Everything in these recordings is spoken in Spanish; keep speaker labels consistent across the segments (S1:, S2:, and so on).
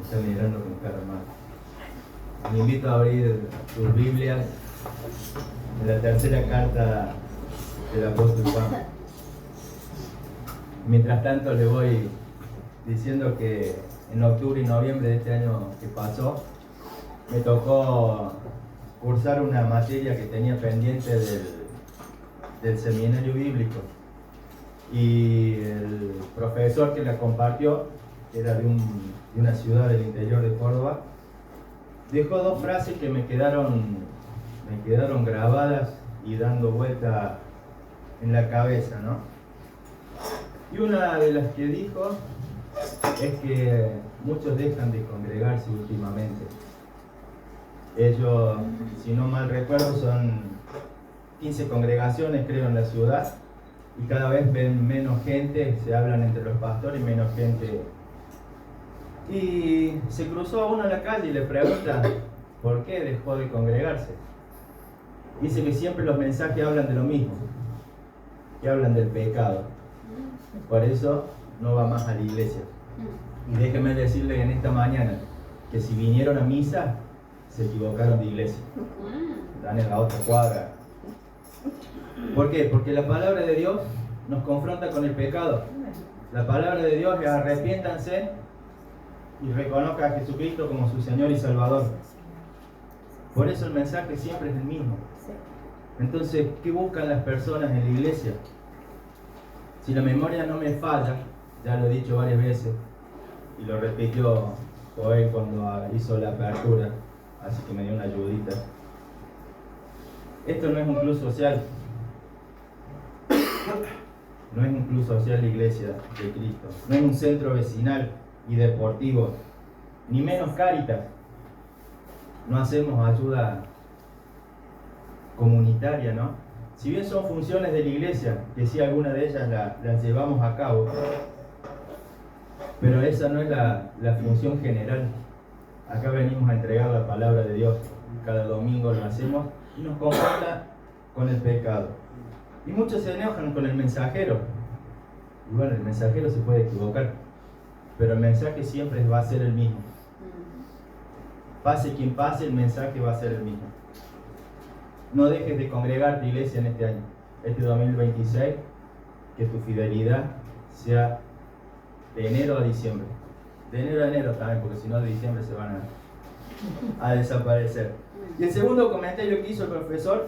S1: Está mirando con cara mal. Me invito a abrir sus Biblias en la tercera carta del apóstol Juan. Mientras tanto le voy diciendo que en octubre y noviembre de este año que pasó me tocó cursar una materia que tenía pendiente del seminario bíblico, y el profesor que la compartió, que era de una ciudad del interior de Córdoba, dejó dos frases que me quedaron grabadas y dando vuelta en la cabeza, ¿no? Y una de las que dijo es que muchos dejan de congregarse últimamente. Ellos, si no mal recuerdo, son 15 congregaciones, creo, en la ciudad, y cada vez ven menos gente, se hablan entre los pastores, menos gente. Y se cruzó a uno en la calle y le pregunta por qué dejó de congregarse. Dice que siempre los mensajes hablan de lo mismo, que hablan del pecado. Por eso no va más a la iglesia. Y déjenme decirles en esta mañana que si vinieron a misa, se equivocaron de iglesia. Están en la otra cuadra. ¿Por qué? Porque la palabra de Dios nos confronta con el pecado. La palabra de Dios es: arrepiéntanse y reconozcan a Jesucristo como su Señor y Salvador. Por eso el mensaje siempre es el mismo. Entonces, ¿qué buscan las personas en la iglesia? Si la memoria no me falla, ya lo he dicho varias veces, y lo repitió Joel cuando hizo la apertura, así que me dio una ayudita. Esto no es un club social. No es un club social la iglesia de Cristo. No es un centro vecinal y deportivo, ni menos Cáritas. No hacemos ayuda comunitaria, ¿no? Si bien son funciones de la iglesia, que sí, algunas de ellas las llevamos a cabo, pero esa no es la función general. Acá venimos a entregar la palabra de Dios. Cada domingo lo hacemos y nos confronta con el pecado. Y muchos se enojan con el mensajero. Y bueno, el mensajero se puede equivocar, pero el mensaje siempre va a ser el mismo. Pase quien pase, el mensaje va a ser el mismo. No dejes de congregarte, iglesia, en este año, este 2026, que tu fidelidad sea de enero a diciembre. De enero a enero también, porque si no, de diciembre se van a desaparecer. Y el segundo comentario que hizo el profesor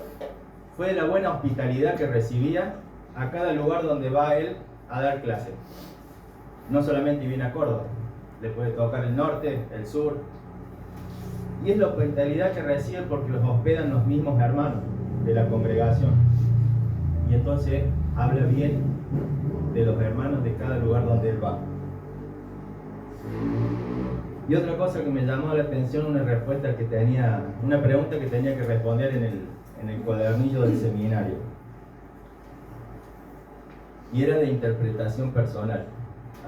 S1: fue de la buena hospitalidad que recibía a cada lugar donde va él a dar clase. No solamente viene a Córdoba, le puede tocar el norte, el sur. Y es la hospitalidad que recibe porque los hospedan los mismos hermanos de la congregación. Y entonces habla bien de los hermanos de cada lugar donde él va. Y otra cosa que me llamó la atención, una pregunta que tenía que responder en el cuadernillo del seminario. Y era de interpretación personal.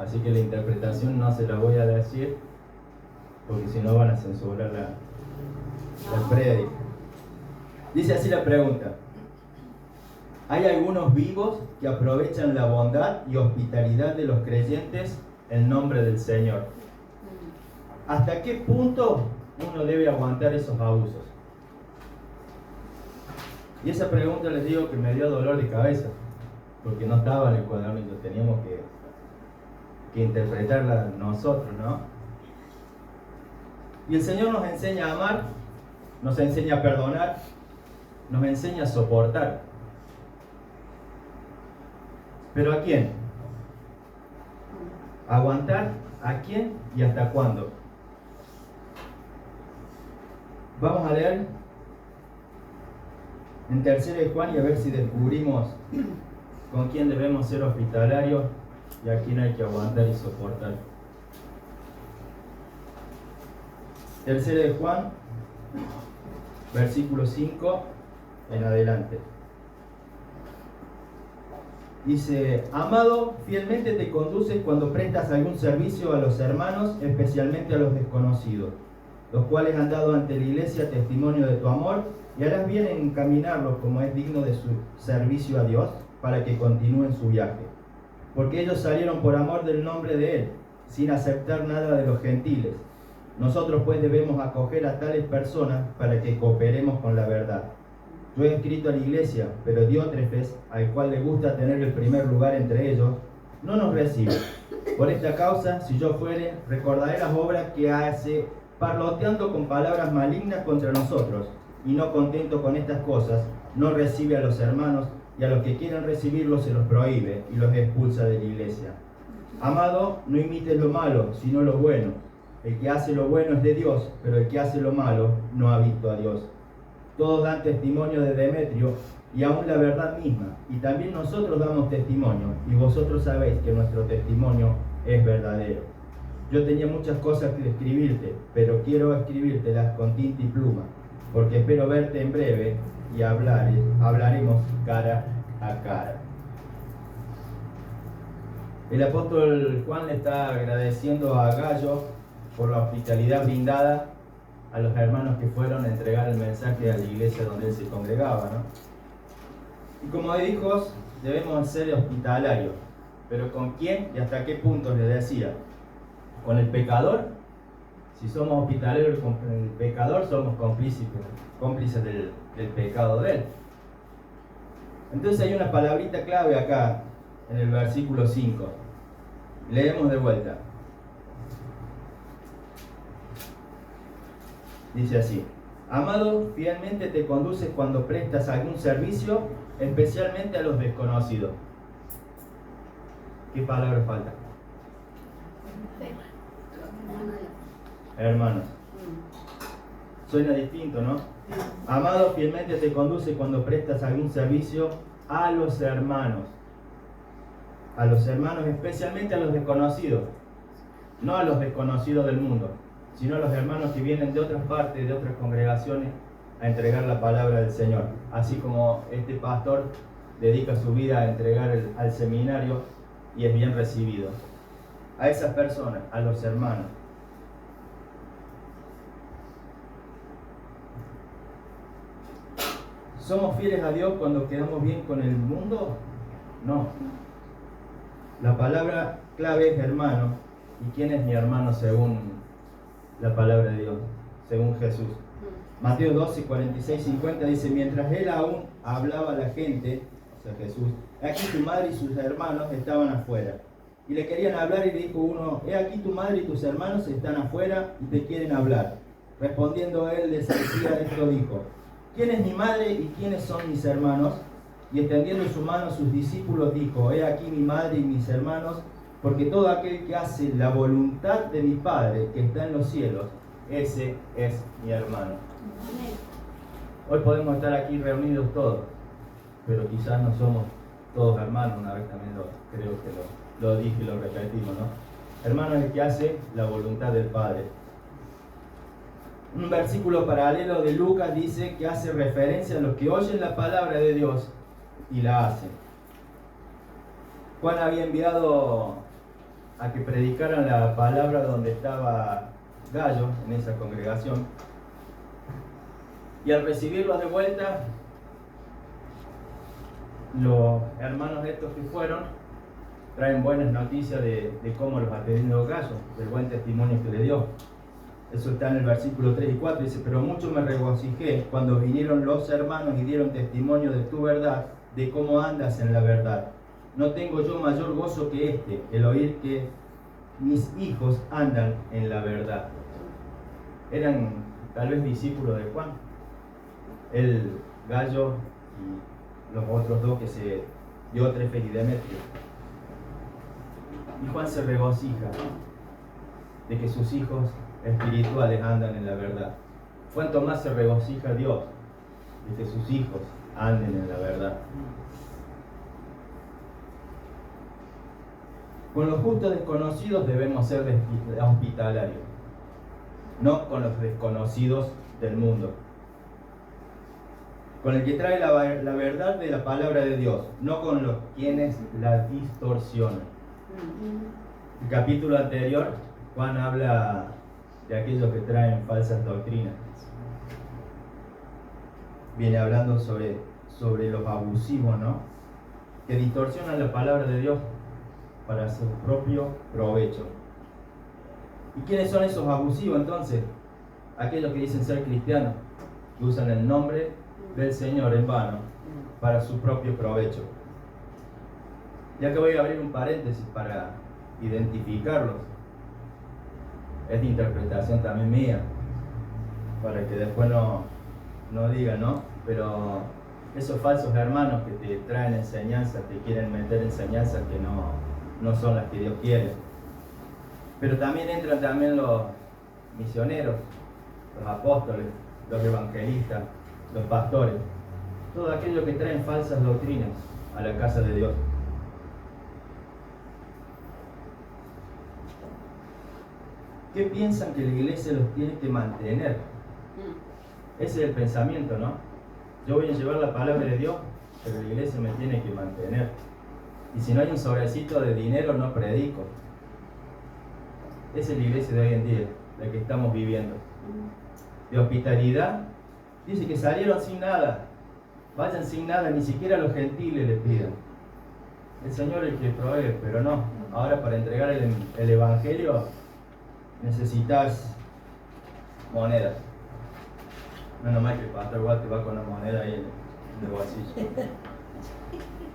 S1: Así que la interpretación no se la voy a decir, porque si no van a censurar la prédica. Dice así la pregunta: ¿hay algunos vivos que aprovechan la bondad y hospitalidad de los creyentes en nombre del Señor? ¿Hasta qué punto uno debe aguantar esos abusos? Y esa pregunta, les digo que me dio dolor de cabeza, porque no estaba en el cuadernillo, teníamos que interpretarla nosotros, ¿no? Y el Señor nos enseña a amar, nos enseña a perdonar, nos enseña a soportar. ¿Pero a quién? ¿Aguantar? ¿A quién y hasta cuándo? Vamos a leer en 3 de Juan y a ver si descubrimos con quién debemos ser hospitalarios y a quién hay que aguantar y soportar. 3 de Juan, versículo 5 en adelante. Dice: amado, fielmente te conduces cuando prestas algún servicio a los hermanos, especialmente a los desconocidos, los cuales han dado ante la iglesia testimonio de tu amor, y harás bien en encaminarlos como es digno de su servicio a Dios, para que continúen su viaje. Porque ellos salieron por amor del nombre de Él, sin aceptar nada de los gentiles, Nosotros pues debemos acoger a tales personas para que cooperemos con la verdad. Yo he escrito a la iglesia, pero Diótrefes, al cual le gusta tener el primer lugar entre ellos, no nos recibe. Por esta causa, si yo fuere, recordaré las obras que hace, parloteando con palabras malignas contra nosotros, y no contento con estas cosas, no recibe a los hermanos, y a los que quieran recibirlos se los prohíbe y los expulsa de la iglesia. Amado, no imites lo malo, sino lo bueno. El que hace lo bueno es de Dios, pero el que hace lo malo no ha visto a Dios. Todos dan testimonio de Demetrio, y aún la verdad misma, y también nosotros damos testimonio, y vosotros sabéis que nuestro testimonio es verdadero. Yo tenía muchas cosas que escribirte, pero quiero escribírtelas con tinta y pluma, porque espero verte en breve y hablaremos cara a cara. El apóstol Juan le está agradeciendo a Gallo por la hospitalidad brindada a los hermanos que fueron a entregar el mensaje a la iglesia donde él se congregaba, ¿no? Y como hijos debemos ser hospitalarios, pero ¿con quién y hasta qué punto? Le decía, ¿con el pecador? Si somos hospitalarios con el pecador, somos cómplices del pecado de él. Entonces hay una palabrita clave acá en el versículo 5. Leemos de vuelta. Dice así: Amado, fielmente te conduces cuando prestas algún servicio, especialmente a los desconocidos. ¿Qué palabra falta? Hermanos. Suena distinto, ¿no? Amado, fielmente te conduce cuando prestas algún servicio a los hermanos. A los hermanos, especialmente a los desconocidos. No a los desconocidos del mundo, sino a los hermanos que vienen de otras partes, de otras congregaciones, a entregar la palabra del Señor. Así como este pastor dedica su vida a entregar al seminario y es bien recibido. A esas personas, a los hermanos. ¿Somos fieles a Dios cuando quedamos bien con el mundo? No. La palabra clave es hermano. ¿Y quién es mi hermano según la palabra de Dios? Según Jesús. Mateo 12, 46, 50 dice: mientras él aún hablaba a la gente, o sea Jesús, aquí tu madre y sus hermanos estaban afuera. Y le querían hablar y le dijo uno: he aquí tu madre y tus hermanos están afuera y te quieren hablar. Respondiendo él les decía esto, dijo: ¿quién es mi madre y quiénes son mis hermanos? Y extendiendo su mano a sus discípulos dijo: he aquí mi madre y mis hermanos, porque todo aquel que hace la voluntad de mi Padre que está en los cielos, ese es mi hermano. Hoy podemos estar aquí reunidos todos, pero quizás no somos todos hermanos. Una vez también creo que lo dije y lo repetimos, ¿no? Hermano es el que hace la voluntad del Padre. Un versículo paralelo de Lucas dice que hace referencia a los que oyen la palabra de Dios y la hacen. Juan había enviado a que predicaran la palabra donde estaba Gallo, en esa congregación, y al recibirlos de vuelta, los hermanos estos que fueron traen buenas noticias de cómo los atendió Gallo, del buen testimonio que le dio. Eso está en el versículo 3 y 4, dice: pero mucho me regocijé cuando vinieron los hermanos y dieron testimonio de tu verdad, de cómo andas en la verdad. No tengo yo mayor gozo que este, el oír que mis hijos andan en la verdad. Eran tal vez discípulos de Juan, el Gallo y los otros dos que se Diótrefes y Demetrio. Y Juan se regocija de que sus hijos espirituales andan en la verdad. Cuanto más se regocija Dios de que sus hijos anden en la verdad. Con los justos desconocidos debemos ser hospitalarios, no con los desconocidos del mundo. Con el que trae la verdad de la palabra de Dios, no con los quienes la distorsionan. El capítulo anterior, Juan habla de aquellos que traen falsas doctrinas. Viene hablando sobre los abusivos, ¿no? Que distorsionan la palabra de Dios para su propio provecho. ¿Y quiénes son esos abusivos entonces? Aquellos que dicen ser cristianos, que usan el nombre del Señor en vano para su propio provecho. Ya que voy a abrir un paréntesis para identificarlos, es de interpretación también mía, para que después no digan, ¿no? Pero esos falsos hermanos que te traen enseñanzas, te quieren meter enseñanzas que no son las que Dios quiere. Pero también entran también los misioneros, los apóstoles, los evangelistas, los pastores, todos aquellos que traen falsas doctrinas a la casa de Dios. ¿Qué piensan que la iglesia los tiene que mantener? Ese es el pensamiento, ¿no? Yo voy a llevar la palabra de Dios, pero la iglesia me tiene que mantener. Y si no hay un sobrecito de dinero, no predico. Esa es la iglesia de hoy en día, la que estamos viviendo. De hospitalidad, dice que salieron sin nada. Vayan sin nada, ni siquiera a los gentiles les pidan. El Señor es el que provee, pero no. Ahora para entregar el evangelio necesitas monedas. No nomás que el pastor Walter va con una moneda ahí en el bolsillo.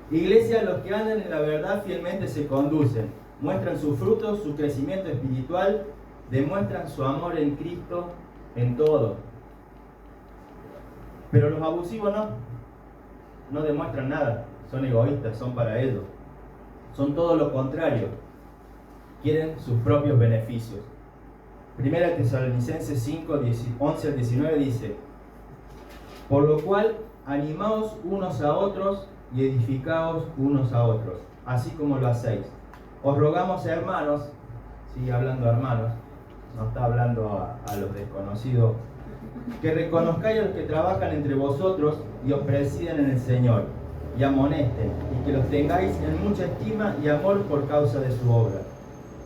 S1: Iglesia, los que andan en la verdad fielmente se conducen, muestran sus frutos, su crecimiento espiritual, demuestran su amor en Cristo en todo. Pero los abusivos no demuestran nada, son egoístas, son para ellos. Son todo lo contrario, quieren sus propios beneficios. Primera Tesalonicenses 5, 11 al 19 dice: por lo cual, animaos unos a otros y edificaos unos a otros, así como lo hacéis. Os rogamos, hermanos, sigue hablando hermanos, no está hablando a los desconocidos, que reconozcáis a los que trabajan entre vosotros y os presiden en el Señor, y amonesten, y que los tengáis en mucha estima y amor por causa de su obra.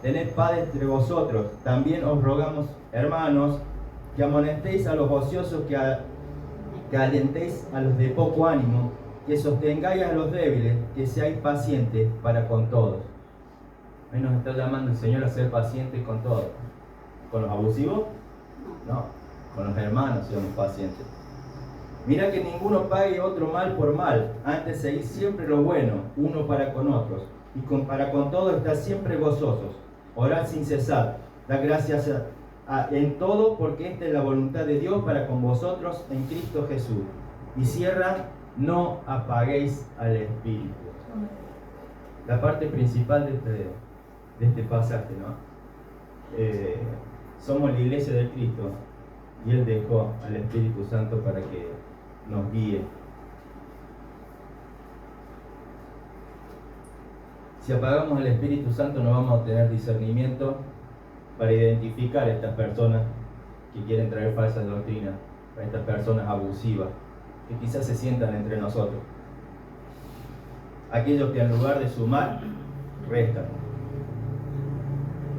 S1: Tened paz entre vosotros. También os rogamos, hermanos, que amonestéis a los ociosos, que alentéis a los de poco ánimo, que sostengáis a los débiles, que seáis pacientes para con todos. Hoy nos está llamando el Señor a ser pacientes con todos. ¿Con los abusivos? No, con los hermanos seamos pacientes. Mira que ninguno pague otro mal por mal, antes seguid siempre lo bueno, uno para con otros, y para con todos estad siempre gozosos. Orad sin cesar, da gracias en todo, porque esta es la voluntad de Dios para con vosotros en Cristo Jesús. Y cierra: no apaguéis al Espíritu. La parte principal de este pasaje, ¿no? Somos la iglesia de Cristo y Él dejó al Espíritu Santo para que nos guíe. Si apagamos al Espíritu Santo, no vamos a tener discernimiento para identificar a estas personas que quieren traer falsas doctrinas, a estas personas abusivas, que quizás se sientan entre nosotros. Aquellos que en lugar de sumar, restan.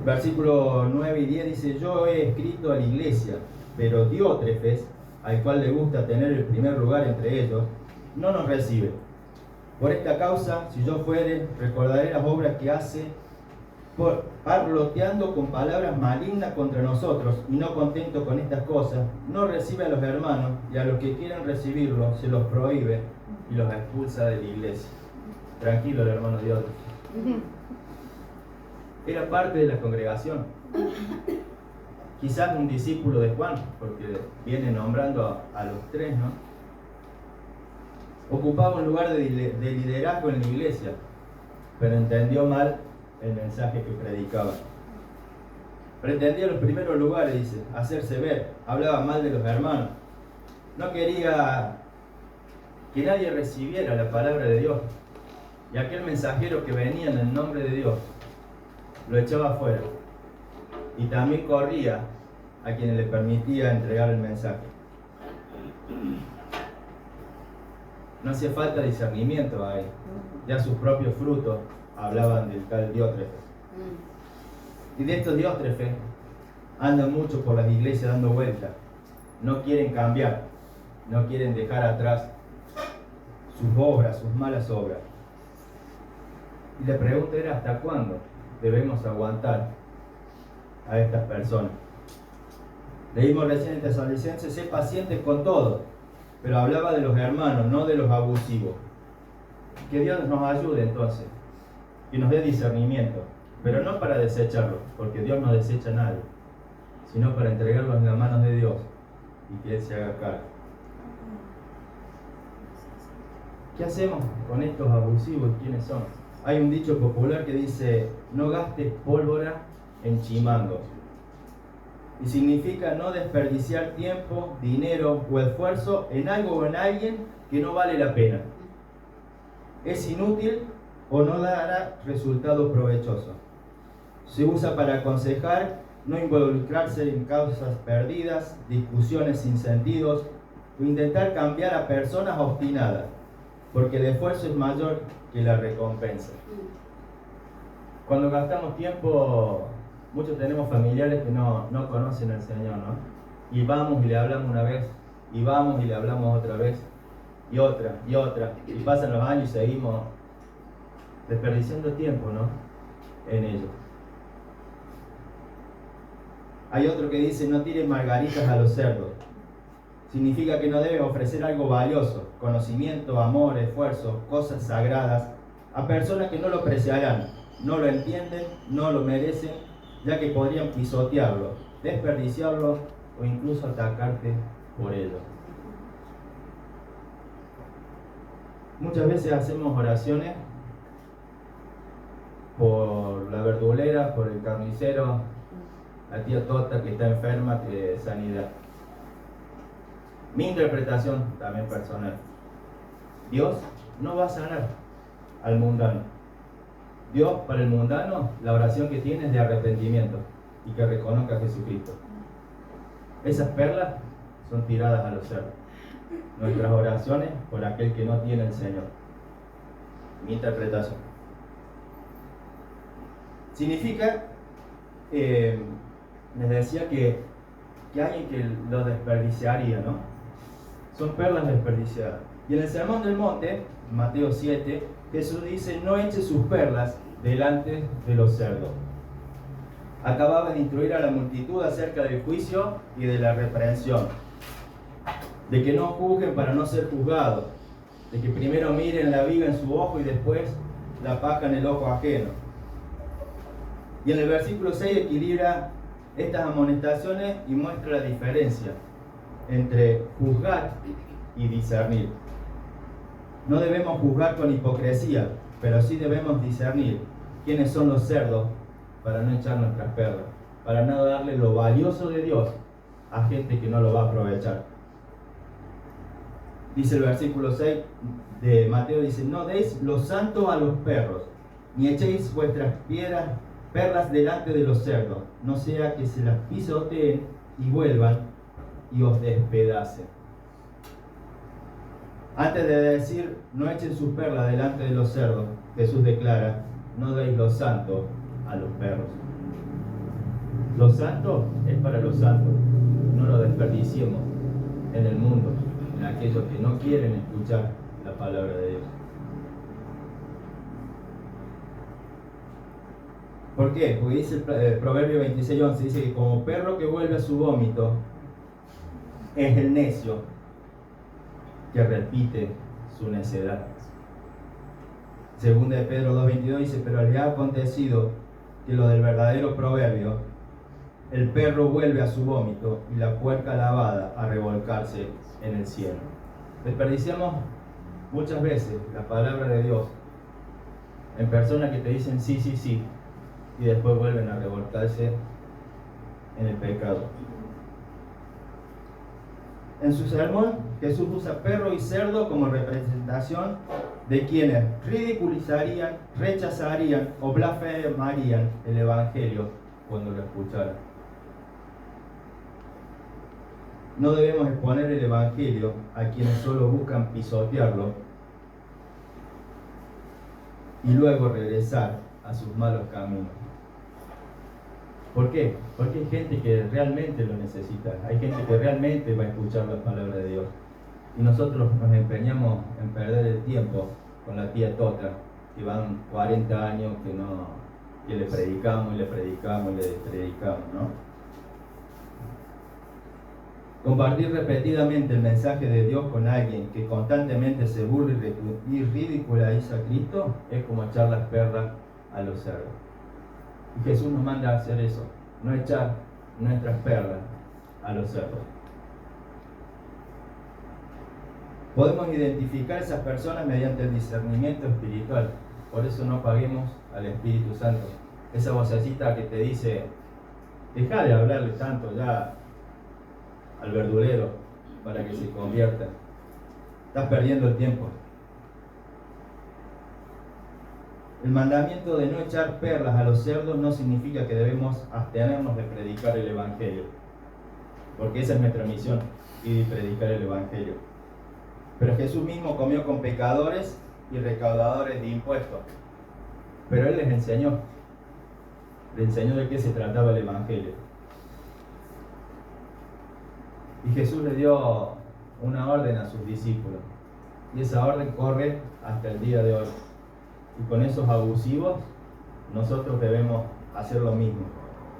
S1: Versículo 9 y 10 dice: yo he escrito a la iglesia, pero Diótrefes, al cual le gusta tener el primer lugar entre ellos, no nos recibe. Por esta causa, si yo fuere, recordaré las obras que hace, parloteando con palabras malignas contra nosotros, y no contento con estas cosas, no recibe a los hermanos, y a los que quieren recibirlo se los prohíbe y los expulsa de la iglesia. Tranquilo, el hermano Dios. Era parte de la congregación. Quizás un discípulo de Juan, porque viene nombrando a los tres, ¿no? Ocupaba un lugar de liderazgo en la iglesia, pero entendió mal el mensaje que predicaba. Pretendía los primeros lugares, dice, hacerse ver. Hablaba mal de los hermanos. No quería que nadie recibiera la palabra de Dios. Y aquel mensajero que venía en el nombre de Dios lo echaba afuera. Y también corría a quienes le permitía entregar el mensaje. No hacía falta discernimiento ahí. Ya sus propios frutos hablaban del tal Diótrefes. Y de estos Diótrefes andan mucho por las iglesias dando vueltas. No quieren cambiar. No quieren dejar atrás sus obras, sus malas obras. Y la pregunta era: ¿hasta cuándo debemos aguantar a estas personas. Leímos recién en Tesalonicenses, sé pacientes con todo, pero hablaba de los hermanos, no de los abusivos. Que Dios nos ayude entonces, y nos dé discernimiento, pero no para desecharlo, porque Dios no desecha a nadie, sino para entregarlo en las manos de Dios y que Él se haga cargo. ¿Qué hacemos con estos abusivos? ¿Quiénes son? Hay un dicho popular que dice, no gastes pólvora en chimangos. Y significa no desperdiciar tiempo, dinero o esfuerzo en algo o en alguien que no vale la pena. Es inútil o no dará resultado provechoso. Se usa para aconsejar, no involucrarse en causas perdidas, discusiones sin sentidos o intentar cambiar a personas obstinadas, porque el esfuerzo es mayor que la recompensa. Cuando gastamos tiempo, muchos tenemos familiares que no conocen al Señor, ¿no? Y vamos y le hablamos una vez, y vamos y le hablamos otra vez, y otra, y pasan los años y seguimos desperdiciando tiempo, ¿no? En ello. Hay otro que dice, no tires margaritas a los cerdos. Significa que no debes ofrecer algo valioso, conocimiento, amor, esfuerzo, cosas sagradas, a personas que no lo apreciarán, no lo entienden, no lo merecen, ya que podrían pisotearlo, desperdiciarlo o incluso atacarte por ello. Muchas veces hacemos oraciones por la verdulera, por el carnicero, la tía Tota que está enferma, que sanidad. Mi interpretación también personal. Dios no va a sanar al mundano. Dios, para el mundano, la oración que tiene es de arrepentimiento y que reconozca a Jesucristo. Esas perlas son tiradas a los cerdos. Nuestras oraciones por aquel que no tiene el Señor. Mi interpretación. Significa, les decía que alguien que lo desperdiciaría, ¿no? Son perlas desperdiciadas. Y en el Sermón del Monte, Mateo 7, Jesús dice, no eche sus perlas delante de los cerdos. Acababa de instruir a la multitud acerca del juicio y de la reprensión. De que no juzguen para no ser juzgados. De que primero miren la viga en su ojo y después la paja en el ojo ajeno. Y en el versículo 6 equilibra estas amonestaciones y muestra la diferencia entre juzgar y discernir. No debemos juzgar con hipocresía, pero sí debemos discernir quiénes son los cerdos para no echar nuestras perlas, para no darle lo valioso de Dios a gente que no lo va a aprovechar. Dice el versículo 6 de Mateo, dice, no deis lo santo a los perros, ni echéis vuestras perlas delante de los cerdos, no sea que se las pisoteen y vuelvan y os despedacen. Antes de decir, no echen sus perlas delante de los cerdos, Jesús declara, no deis lo santo a los perros. Lo santo es para los santos, no lo desperdiciemos en el mundo, en aquellos que no quieren escuchar la palabra de Dios. ¿Por qué? Porque dice el Proverbio 26:11, dice que como perro que vuelve a su vómito, es el necio que repite su necedad. Segunda de Pedro 2:22 dice, pero le ha acontecido que lo del verdadero proverbio, el perro vuelve a su vómito y la puerca lavada a revolcarse en el cielo. Desperdiciamos muchas veces la palabra de Dios en personas que te dicen sí, sí, sí, y después vuelven a revolcarse en el pecado. En su sermón, Jesús usa perro y cerdo como representación de quienes ridiculizarían, rechazarían o blasfemarían el Evangelio cuando lo escucharan. No debemos exponer el Evangelio a quienes solo buscan pisotearlo y luego regresar a sus malos caminos. ¿Por qué? Porque hay gente que realmente lo necesita, hay gente que realmente va a escuchar la palabra de Dios. Y nosotros nos empeñamos en perder el tiempo con la tía Tota, que van 40 años que que le predicamos y le predicamos y le predicamos, ¿no? Compartir repetidamente el mensaje de Dios con alguien que constantemente se burla y ridiculiza a Cristo es como echar las perlas a los cerdos. Y Jesús nos manda a hacer eso, no echar nuestras perlas a los cerdos. Podemos identificar a esas personas mediante el discernimiento espiritual. Por eso no paguemos al Espíritu Santo. Esa vocecita que te dice, deja de hablarle tanto ya al verdulero para que se convierta. Estás perdiendo el tiempo. El mandamiento de no echar perlas a los cerdos no significa que debemos abstenernos de predicar el Evangelio, porque esa es nuestra misión, ir y predicar el Evangelio. Pero Jesús mismo comió con pecadores y recaudadores de impuestos, pero Él les enseñó de qué se trataba el Evangelio. Y Jesús le dio una orden a sus discípulos, y esa orden corre hasta el día de hoy. Y con esos abusivos, nosotros debemos hacer lo mismo.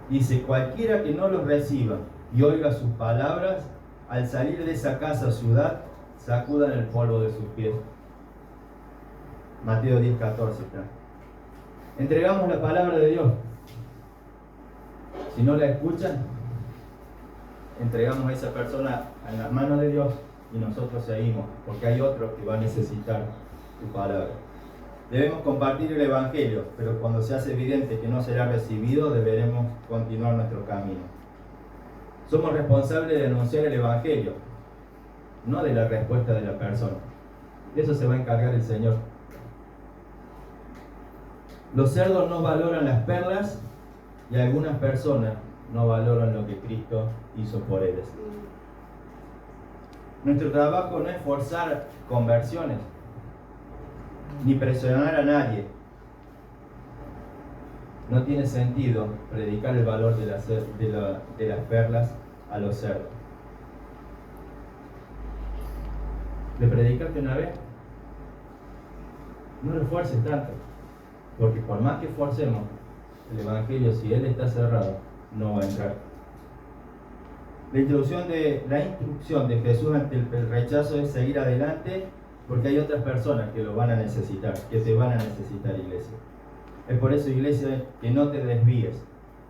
S1: Dice, cualquiera que no los reciba y oiga sus palabras, al salir de esa casa o ciudad, sacudan el polvo de sus pies. Mateo 10:14 está. Entregamos la palabra de Dios. Si no la escuchan, entregamos a esa persona en las manos de Dios y nosotros seguimos, porque hay otro que va a necesitar tu palabra. Debemos compartir el Evangelio, pero cuando se hace evidente que no será recibido, deberemos continuar nuestro camino. Somos responsables de anunciar el Evangelio, no de la respuesta de la persona. De eso se va a encargar el Señor. Los cerdos no valoran las perlas y algunas personas no valoran lo que Cristo hizo por ellos. Nuestro trabajo no es forzar conversiones, ni presionar a nadie. No tiene sentido predicar el valor de las perlas a los cerdos. ¿Le predicaste una vez? No lo fuerces tanto, porque por más que forcemos el Evangelio, si él está cerrado, no va a entrar. La instrucción de Jesús ante el rechazo es seguir adelante, porque hay otras personas que lo van a necesitar, que te van a necesitar, iglesia. Es por eso, iglesia, que no te desvíes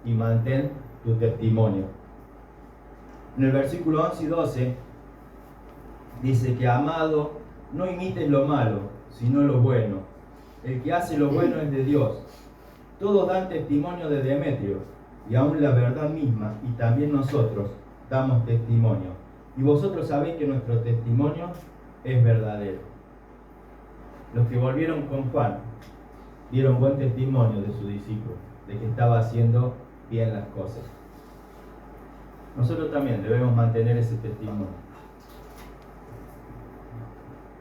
S1: y mantén tu testimonio. En el versículo 11 y 12 dice que, amado, no imites lo malo, sino lo bueno. El que hace lo bueno es de Dios. Todos dan testimonio de Demetrio, y aún la verdad misma, y también nosotros damos testimonio. Y vosotros sabéis que nuestro testimonio es verdadero. Los que volvieron con Juan dieron buen testimonio de su discípulo, de que estaba haciendo bien las cosas. Nosotros también debemos mantener ese testimonio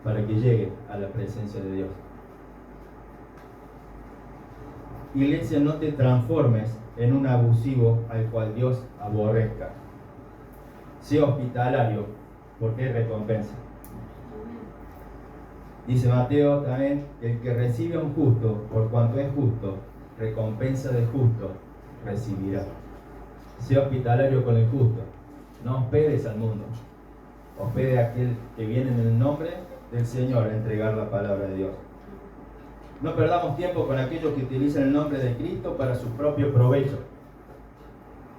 S1: para que llegue a la presencia de Dios. Iglesia, no te transformes en un abusivo al cual Dios aborrezca. Sea hospitalario, porque hay recompensa. Dice Mateo también, el que recibe a un justo, por cuanto es justo, recompensa de justo recibirá. Sea hospitalario con el justo. No hospedes al mundo. Hospede a aquel que viene en el nombre del Señor a entregar la palabra de Dios. No perdamos tiempo con aquellos que utilizan el nombre de Cristo para su propio provecho.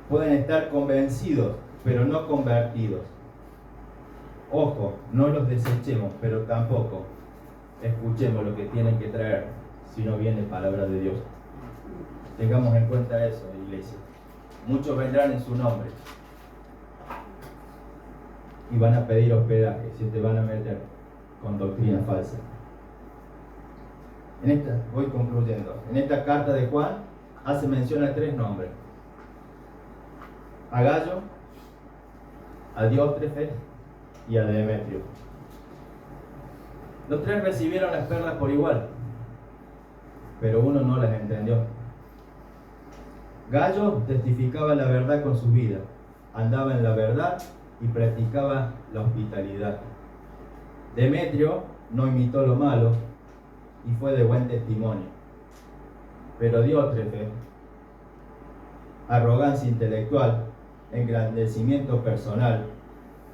S1: Pueden estar convencidos, pero no convertidos. Ojo, no los desechemos, pero tampoco escuchemos lo que tienen que traer si no viene palabra de Dios. Tengamos en cuenta eso, iglesia. Muchos vendrán en su nombre y van a pedir hospedaje, si te van a meter con doctrina falsa. Voy concluyendo. En esta carta de Juan hace mención a 3 nombres: a Gallo, a Diótrefes y a Demetrio. Los 3 recibieron las perlas por igual, pero uno no las entendió. Gallo testificaba la verdad con su vida, andaba en la verdad y practicaba la hospitalidad. Demetrio no imitó lo malo y fue de buen testimonio. pero diótrefe, arrogancia intelectual, engrandecimiento personal.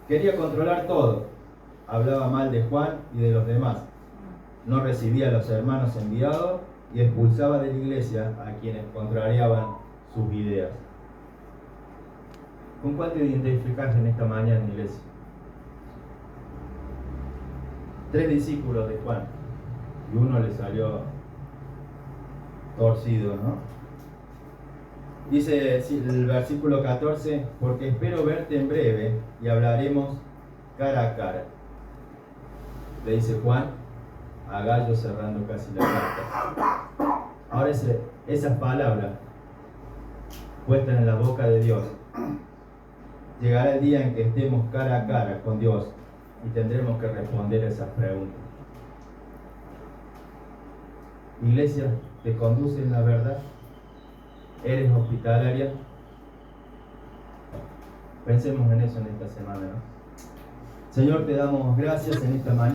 S1: Quería controlar todo. Hablaba mal de Juan y de los demás. No recibía a los hermanos enviados y expulsaba de la iglesia a quienes contrariaban sus ideas. ¿Con cuál te identificas en esta mañana, iglesia? 3 discípulos de Juan y uno le salió torcido, ¿no? Dice el versículo 14, porque espero verte en breve y hablaremos cara a cara. Le dice Juan a Gallo cerrando casi la carta. Ahora esas palabras puestas en la boca de Dios, llegará el día en que estemos cara a cara con Dios y tendremos que responder a esas preguntas. Iglesia, ¿te conduce en la verdad? ¿Eres hospitalaria? Pensemos en eso en esta semana, ¿no? Señor, te damos gracias en esta mañana.